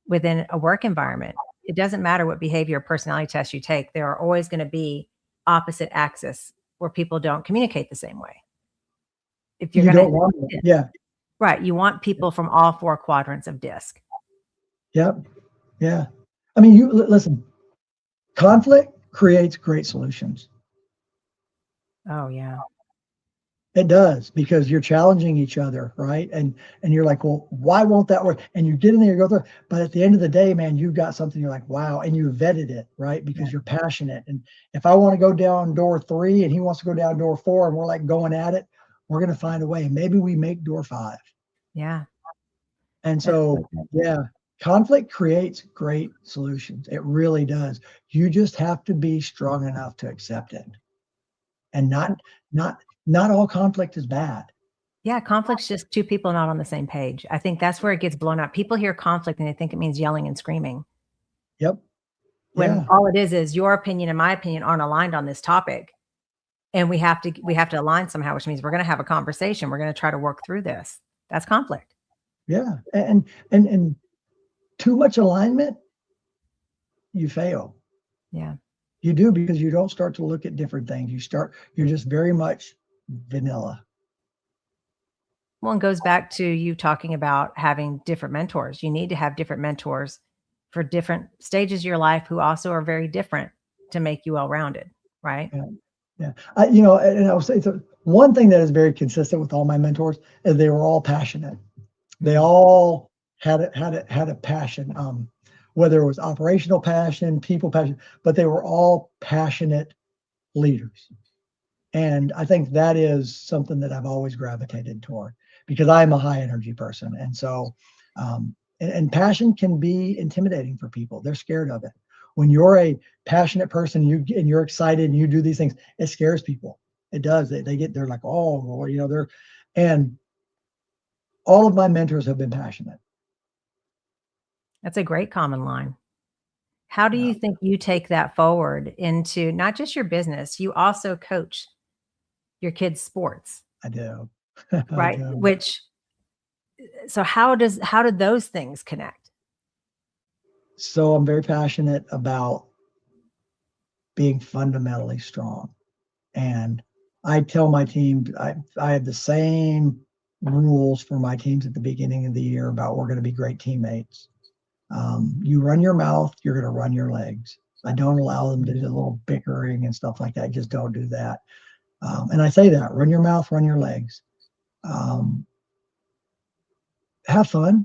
Speaker 1: within a work environment. It doesn't matter what behavior or personality test you take. There are always going to be opposite axis where people don't communicate the same way. If you're
Speaker 2: You
Speaker 1: going
Speaker 2: don't want it. Yeah.
Speaker 1: right, you want people from all four quadrants of DISC.
Speaker 2: Yep. Yeah. I mean, listen, conflict creates great solutions.
Speaker 1: Oh yeah.
Speaker 2: It does, because you're challenging each other, right? And you're like, well, why won't that work? And you get in there, you go through, but at the end of the day, man, you've got something you're like, wow, and you vetted it, right? Because you're passionate. And if I want to go down door 3 and he wants to go down door 4 and we're like going at it, we're going to find a way. Maybe we make door 5.
Speaker 1: Yeah.
Speaker 2: And so, yeah, conflict creates great solutions. It really does. You just have to be strong enough to accept it. And not all conflict is bad.
Speaker 1: Yeah, conflict's just two people not on the same page. I think that's where it gets blown up. People hear conflict and they think it means yelling and screaming.
Speaker 2: Yep.
Speaker 1: When
Speaker 2: Yeah.
Speaker 1: all it is your opinion and my opinion aren't aligned on this topic. And we have to align somehow, which means we're going to have a conversation. We're going to try to work through this. That's conflict.
Speaker 2: Yeah. And too much alignment, you fail.
Speaker 1: Yeah.
Speaker 2: You do, because you don't start to look at different things. You're just very much vanilla.
Speaker 1: Well, it goes back to you talking about having different mentors. You need to have different mentors for different stages of your life who also are very different to make you well-rounded, right?
Speaker 2: Yeah. And I will say, so one thing that is very consistent with all my mentors is they were all passionate. They all had a passion, whether it was operational passion, people passion, but they were all passionate leaders. And I think that is something that I've always gravitated toward, because I'm a high energy person. And so, and passion can be intimidating for people. They're scared of it. When you're a passionate person, you're excited and you do these things, it scares people. It does. They're like, oh, well, and all of my mentors have been passionate.
Speaker 1: That's a great common line. How do
Speaker 2: Yeah.
Speaker 1: you think you take that forward into not just your business, you also coach your kids' sports,
Speaker 2: I do.
Speaker 1: right? So how did those things connect?
Speaker 2: So I'm very passionate about being fundamentally strong. And I tell my team, I have the same rules for my teams at the beginning of the year about we're going to be great teammates. You run your mouth, you're going to run your legs. I don't allow them to do a little bickering and stuff like that. Just don't do that. And I say that, run your mouth, run your legs. Have fun.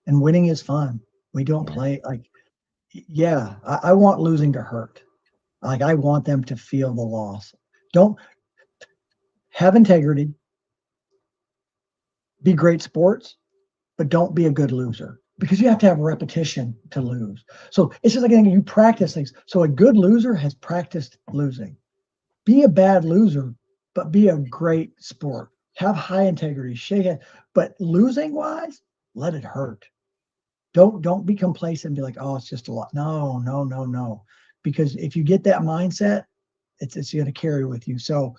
Speaker 2: And winning is fun. We don't play like, yeah, I want losing to hurt. Like, I want them to feel the loss. Don't have integrity, be great sports, but don't be a good loser, because you have to have repetition to lose. So it's just like anything, you practice things. So a good loser has practiced losing. Be a bad loser, but be a great sport. Have high integrity, shake it, but losing wise, let it hurt. Don't be complacent and be like, oh, it's just a lot. No. Because if you get that mindset, it's going to carry with you. So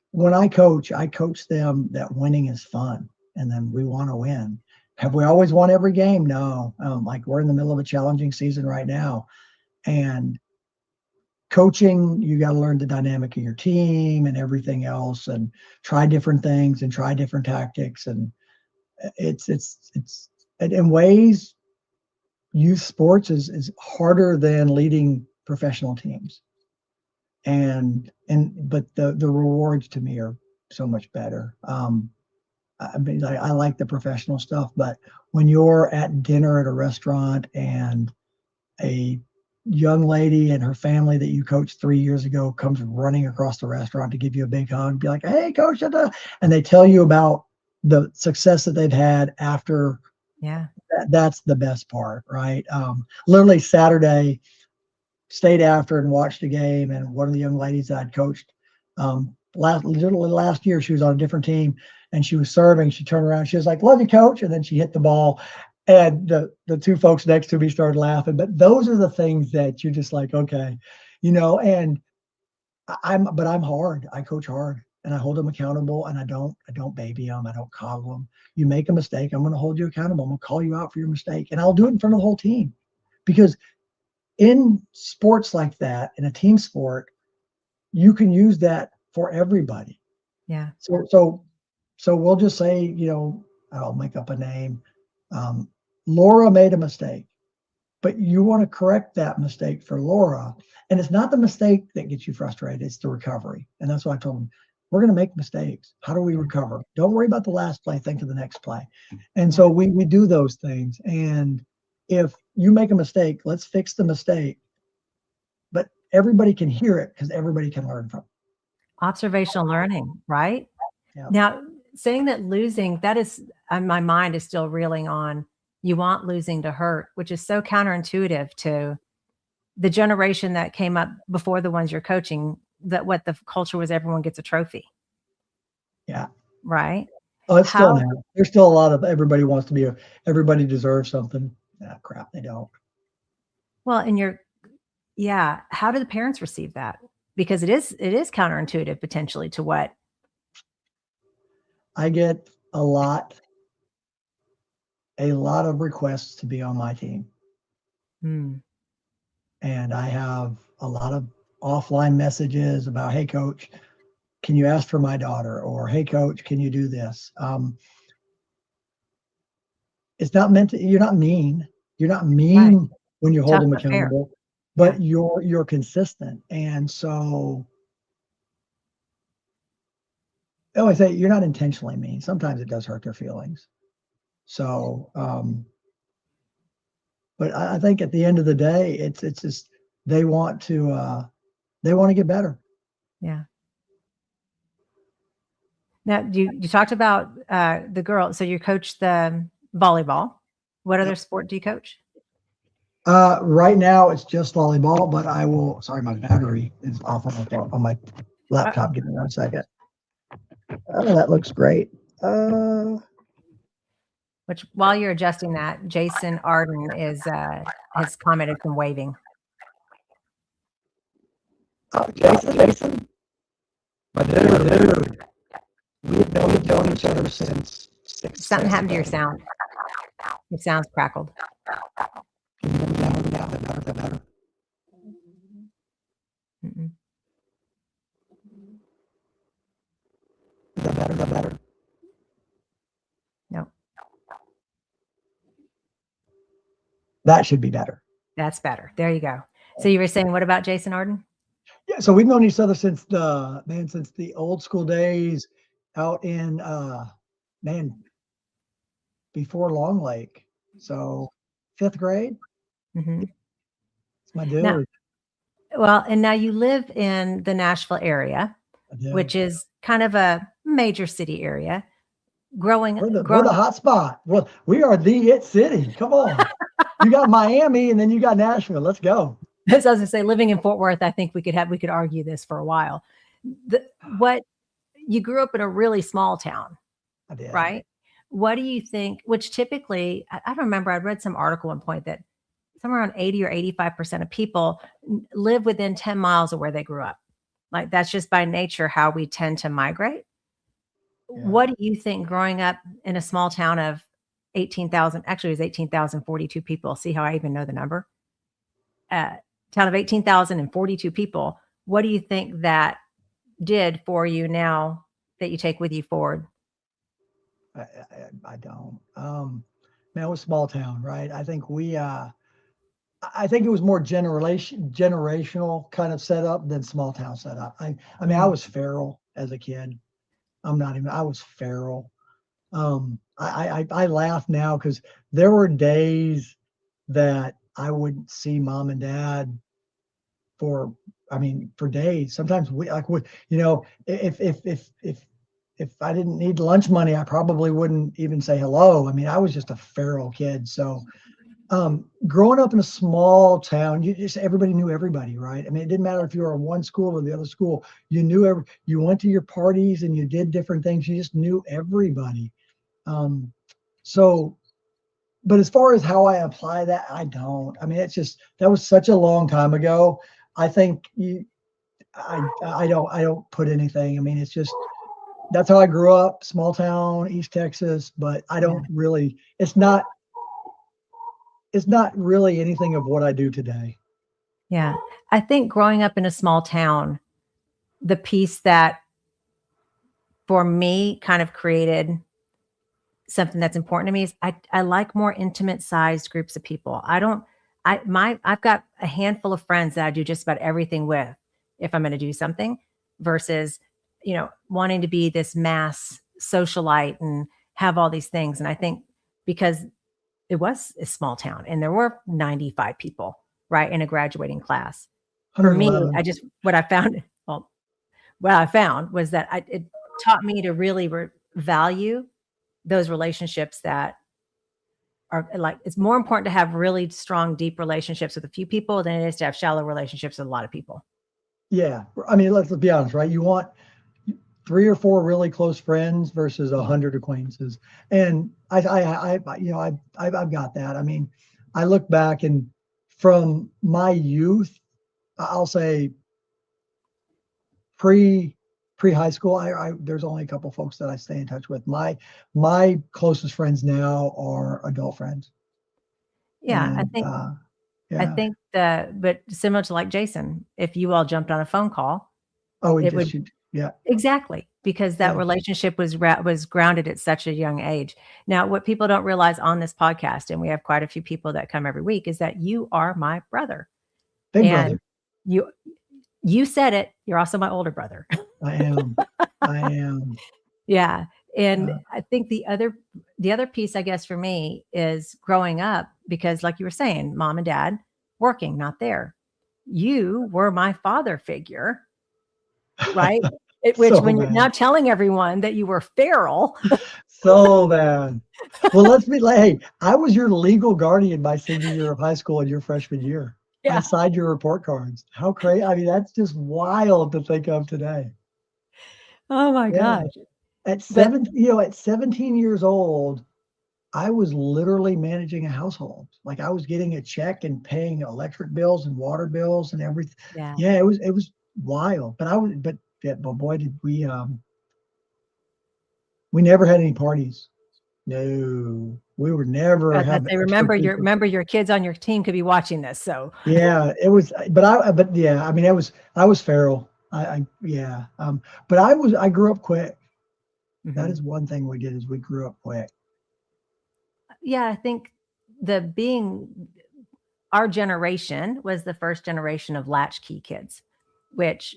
Speaker 2: when I coach them that winning is fun, and then we want to win. Have we always won every game? No. Like, we're in the middle of a challenging season right now, and coaching, you got to learn the dynamic of your team and everything else, and try different things and try different tactics. And it's in ways, youth sports is harder than leading professional teams. But the rewards to me are so much better. I mean, I like the professional stuff, but when you're at dinner at a restaurant and a young lady and her family that you coached 3 years ago comes running across the restaurant to give you a big hug, be like, "Hey, coach," and they tell you about the success that they've had after.
Speaker 1: Yeah.
Speaker 2: That's the best part, right? Literally Saturday, stayed after and watched a game, and one of the young ladies that I'd coached literally last year, she was on a different team, and she was serving. She turned around, she was like, "Love you, coach," and then she hit the ball, and the two folks next to me started laughing. But those are the things that you're just like, okay, and I'm hard. I coach hard, and I hold them accountable, and I don't baby them. I don't coddle them. You make a mistake, I'm going to hold you accountable. I'm going to call you out for your mistake, and I'll do it in front of the whole team, because in sports like that, in a team sport, you can use that for everybody.
Speaker 1: Yeah.
Speaker 2: So we'll just say, I'll make up a name. Laura made a mistake, but you want to correct that mistake for Laura. And it's not the mistake that gets you frustrated, it's the recovery. And that's why I told them, we're going to make mistakes. How do we recover? Don't worry about the last play, think of the next play. And so we do those things. And if you make a mistake, let's fix the mistake. But everybody can hear it because everybody can learn from it.
Speaker 1: Observational learning, right?
Speaker 2: Yeah.
Speaker 1: Now, saying that losing, that is, my mind is still reeling on, you want losing to hurt, which is so counterintuitive to the generation that came up before the ones you're coaching, that what the culture was, everyone gets a trophy.
Speaker 2: Yeah.
Speaker 1: Right.
Speaker 2: Oh, it's still now. There's still a lot of everybody wants to be everybody deserves something. Ah, crap, they don't.
Speaker 1: Well, and how do the parents receive that? Because it is counterintuitive potentially to what
Speaker 2: I get a lot of requests to be on my team. And I have a lot of offline messages about, "Hey, coach, can you ask for my daughter?" Or, "Hey, coach, can you do this?" It's not meant to, you're not mean. You're not mean
Speaker 1: Right.
Speaker 2: when you hold
Speaker 1: Tough
Speaker 2: them
Speaker 1: but fair.
Speaker 2: accountable, but you're consistent. And so I always say you're not intentionally mean. Sometimes it does hurt their feelings. So, but I think at the end of the day, it's just they want to get better.
Speaker 1: Yeah. Now, you talked about the girl. So you coach the volleyball. What other sport do you coach?
Speaker 2: Right now it's just volleyball, but I will. Sorry, my battery is off on my laptop. Give me 1 second. Oh, that looks great.
Speaker 1: Which, while you're adjusting that, Jason Arden has commented from waving.
Speaker 2: Jason, my dude. We've known each other since
Speaker 1: Something happened to your sound. Your sound's crackled.
Speaker 2: Can you hear me now? That better.
Speaker 1: Mm-mm.
Speaker 2: Is that better?
Speaker 1: No,
Speaker 2: That should be better.
Speaker 1: that's better. There you go. So you were saying, what about Jason Arden?
Speaker 2: Yeah, so we've known each other since the old school days out in before Long Lake. So 5th grade.
Speaker 1: Mm-hmm.
Speaker 2: It's my dude.
Speaker 1: And now you live in the Nashville area, which is kind of a major city area.
Speaker 2: We're the hot spot. Well, we are the it city. Come on. You got Miami and then you got Nashville. Let's go.
Speaker 1: As I was gonna say, living in Fort Worth, I think we could argue this for a while. What you grew up in a really small town,
Speaker 2: I did.
Speaker 1: right? What do you think? Which typically, I remember I read some article at one point that somewhere around 80 or 85% of people live within 10 miles of where they grew up. Like that's just by nature how we tend to migrate. Yeah. What do you think growing up in a small town of 18,000, actually it was 18,042 people. See how I even know the number? Town of 18,042 people. What do you think that did for you now that you take with you forward?
Speaker 2: I don't. Man, it was small town, right? I think I think it was more generational kind of setup than small town setup. I mean, I was feral as a kid. I was feral. I laugh now because there were days that I wouldn't see mom and dad for, for days. Sometimes if I didn't need lunch money, I probably wouldn't even say hello. I was just a feral kid. So growing up in a small town, everybody knew everybody, right? It didn't matter if you were in one school or the other school. You knew you went to your parties and you did different things. You just knew everybody. So, but as far as how I apply that, I don't. It's just, that was such a long time ago. I think I don't put anything. It's just, that's how I grew up, small town, East Texas, but I don't really, it's not really anything of what I do today.
Speaker 1: Yeah. I think growing up in a small town, the piece that for me kind of created something that's important to me is I like more intimate sized groups of people. I've got a handful of friends that I do just about everything with if I'm going to do something versus, wanting to be this mass socialite and have all these things. And I think because it was a small town and there were 95 people, right, in a graduating class. For me,
Speaker 2: 111.
Speaker 1: what I found was that it taught me to really value those relationships that are like, it's more important to have really strong, deep relationships with a few people than it is to have shallow relationships with a lot of people.
Speaker 2: Yeah. Let's be honest, right? You want 3 or 4 really close friends versus 100 acquaintances. And I've got that. I look back and from my youth, I'll say pre-high school, there's only a couple folks that I stay in touch with. My closest friends now are adult friends.
Speaker 1: Yeah,
Speaker 2: And,
Speaker 1: I think but similar to like Jason, if you all jumped on a phone call,
Speaker 2: yeah,
Speaker 1: exactly, because that relationship was grounded at such a young age. Now, what people don't realize on this podcast, and we have quite a few people that come every week, is that you are my brother.
Speaker 2: big
Speaker 1: And
Speaker 2: brother.
Speaker 1: you said it. You're also my older brother.
Speaker 2: I am.
Speaker 1: Yeah. And I think the other piece, I guess, for me is growing up, because like you were saying, mom and dad working, not there. You were my father figure, right? Which when you're now telling everyone that you were feral.
Speaker 2: So bad. Well, let's be like, hey, I was your legal guardian my senior year of high school and your freshman year.
Speaker 1: Yeah.
Speaker 2: I signed your report cards. How crazy. That's just wild to think of today.
Speaker 1: Oh my gosh.
Speaker 2: At 17 years old, I was literally managing a household. Like I was getting a check and paying electric bills and water bills and everything. Yeah, it was wild. But boy, did we never had any parties. No, we were never having.
Speaker 1: Remember your kids on your team could be watching this. So
Speaker 2: yeah, it was. But yeah, I was feral. But I grew up quick. That is one thing we did is we grew up quick.
Speaker 1: Yeah, I think our generation was the first generation of latchkey kids, which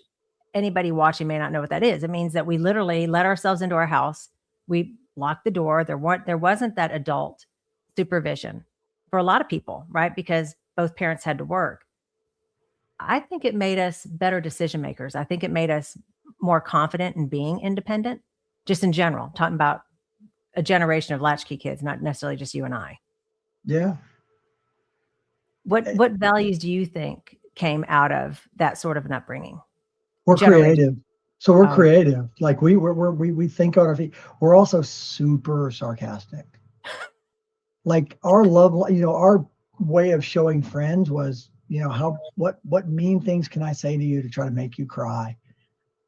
Speaker 1: anybody watching may not know what that is. It means that we literally let ourselves into our house. We locked the door. There wasn't that adult supervision for a lot of people, right? Because both parents had to work. I think it made us better decision makers. I think it made us more confident in being independent, just in general, talking about a generation of latchkey kids, not necessarily just you and I.
Speaker 2: Yeah.
Speaker 1: What values do you think came out of that sort of an upbringing?
Speaker 2: We're creative. So we're creative. Like we think on our feet. We're also super sarcastic. Like our love, our way of showing friends was, what mean things can I say to you to try to make you cry?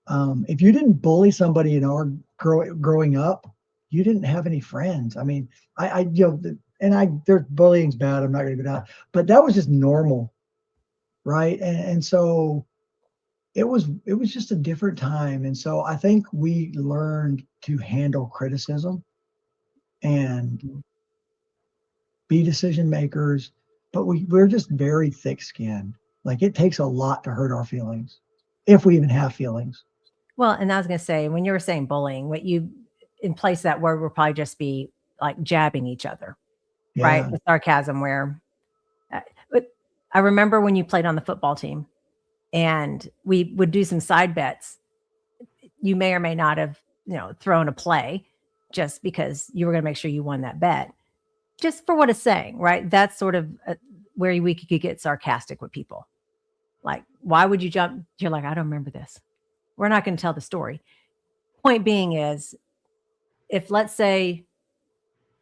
Speaker 2: If you didn't bully somebody in our growing up, you didn't have any friends. There's bullying's bad. I'm not going to go down, but that was just normal, right? And so it was just a different time. And so I think we learned to handle criticism and be decision makers, but we're just very thick skinned. Like it takes a lot to hurt our feelings, if we even have feelings.
Speaker 1: Well, and I was going to say, when you were saying bullying, what you in place of that word would probably just be like jabbing each other, right? With sarcasm, where, but I remember when you played on the football team and we would do some side bets. You may or may not have, thrown a play just because you were going to make sure you won that bet. Just for what it's saying, right? That's sort of where we could get sarcastic with people. Like, why would you jump? You're like, I don't remember this. We're not going to tell the story. Point being is, if let's say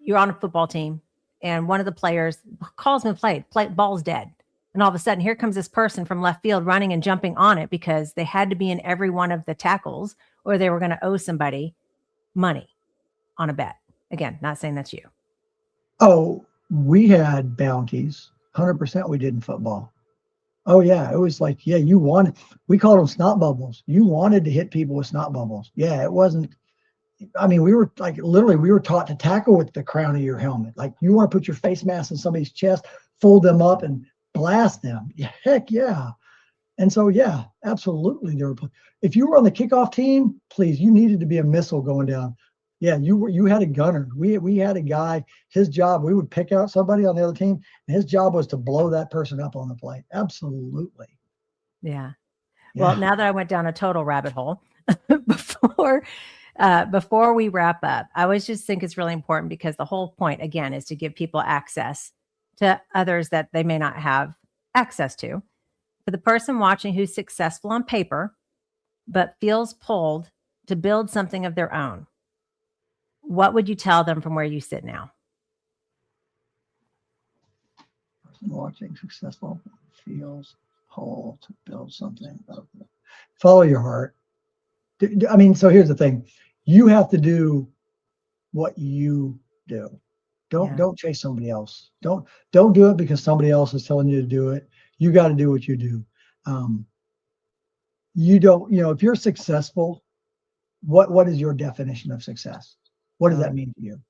Speaker 1: you're on a football team and one of the players calls and play, ball's dead. And all of a sudden, here comes this person from left field running and jumping on it because they had to be in every one of the tackles or they were going to owe somebody money on a bet. Again, not saying that's you.
Speaker 2: Oh, we had bounties. 100% we did in football. Oh, yeah. It was like, yeah, you wanted, we called them snot bubbles. You wanted to hit people with snot bubbles. Yeah, it wasn't. I mean, we were like, literally, we were taught to tackle with the crown of your helmet. Like, you want to put your face mask in somebody's chest, fold them up and blast them. Yeah, heck yeah. And so, yeah, absolutely. If you were on the kickoff team, please, you needed to be a missile going down. Yeah, you had a gunner. We had a guy, his job, we would pick out somebody on the other team, and his job was to blow that person up on the plate. Absolutely.
Speaker 1: Yeah. Well, now that I went down a total rabbit hole, before we wrap up, I always just think it's really important because the whole point, again, is to give people access to others that they may not have access to. For the person watching who's successful on paper, but feels pulled to build something of their own, what would you tell them from where you sit now?
Speaker 2: Person watching successful feels pulled to build something of it. Follow your heart. I mean, so here's the thing. You have to do what you do. Don't chase somebody else. Don't do it because somebody else is telling you to do it. You got to do what you do. You don't, if you're successful, what is your definition of success? What does that mean to you?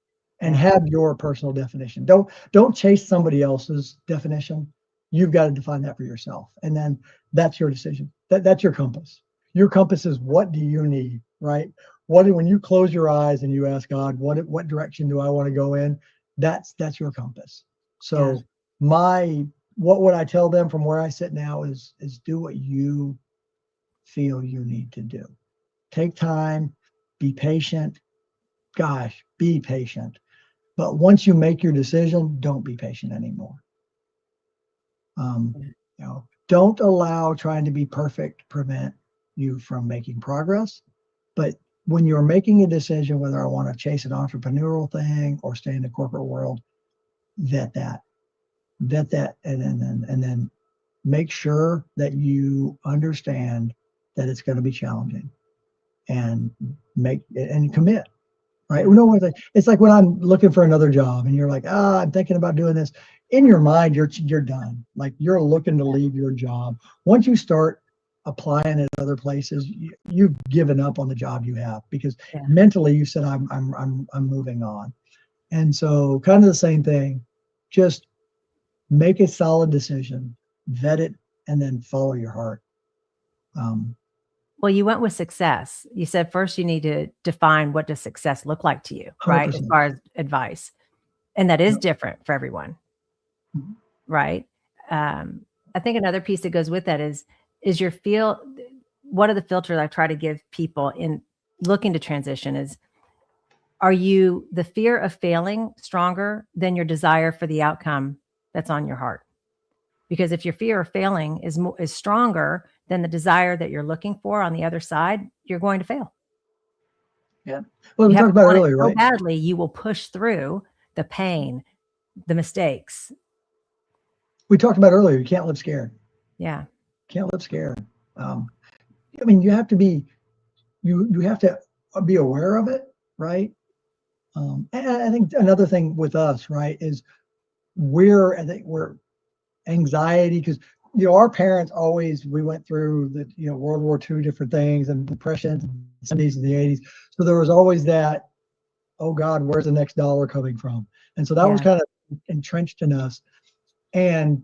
Speaker 2: And have your personal definition. Don't chase somebody else's definition. You've got to define that for yourself. And then that's your decision. That's your compass. Your compass is, what do you need, right? When you close your eyes and you ask God, what direction do I want to go in? That's your compass. So what would I tell them from where I sit now is do what you feel you need to do. Take time, be patient. Gosh, be patient. But once you make your decision, don't be patient anymore. Don't allow trying to be perfect prevent you from making progress. But when you're making a decision, whether I want to chase an entrepreneurial thing or stay in the corporate world, vet that, and then make sure that you understand that it's going to be challenging, and commit. Right? It's like when I'm looking for another job, and you're like, I'm thinking about doing this. In your mind, you're done. Like, you're looking to leave your job. Once you start applying at other places, you've given up on the job you have because mentally you said, I'm moving on. And so, kind of the same thing. Just make a solid decision, vet it, and then follow your heart.
Speaker 1: Well, you went with success. You said first you need to define what does success look like to you, right?
Speaker 2: 100%.
Speaker 1: As far as advice. And that is different for everyone, right? I think another piece that goes with that is one of the filters I try to give people in looking to transition is, are you the fear of failing stronger than your desire for the outcome that's on your heart? Because if your fear of failing is stronger than the desire that you're looking for on the other side, you're going to fail.
Speaker 2: Yeah. Well, we talked about earlier, right?
Speaker 1: So badly, you will push through the pain, the mistakes.
Speaker 2: We talked about earlier, you can't live scared.
Speaker 1: Yeah.
Speaker 2: Can't live scared. I mean, you have to be aware of it, right? And I think another thing with us, right, is we're anxiety, because our parents we went through the World War II, different things, and depression, the 70s and the 80s. So there was always that, oh God, where's the next dollar coming from? And so that was kind of entrenched in us. And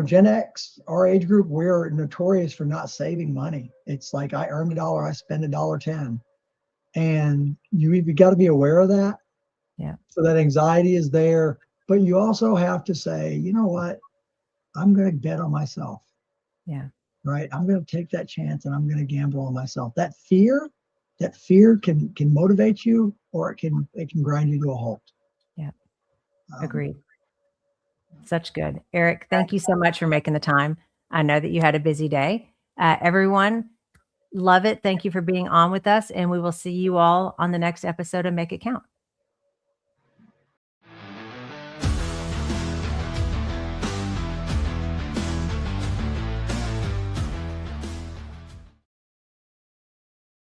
Speaker 2: Gen X, our age group, we're notorious for not saving money. It's like, I earn $1, I spend $1.10. And you've got to be aware of that.
Speaker 1: Yeah.
Speaker 2: So that anxiety is there. But you also have to say, you know what? I'm going to bet on myself.
Speaker 1: Yeah.
Speaker 2: Right. I'm going to take that chance and I'm going to gamble on myself. That fear can motivate you, or it can grind you to a halt.
Speaker 1: Yeah.
Speaker 2: Um,
Speaker 1: Agreed. Such good. Eric, thank you so much for making the time. I know that you had a busy day. Everyone, love it. Thank you for being on with us, and we will see you all on the next episode of Make It Count.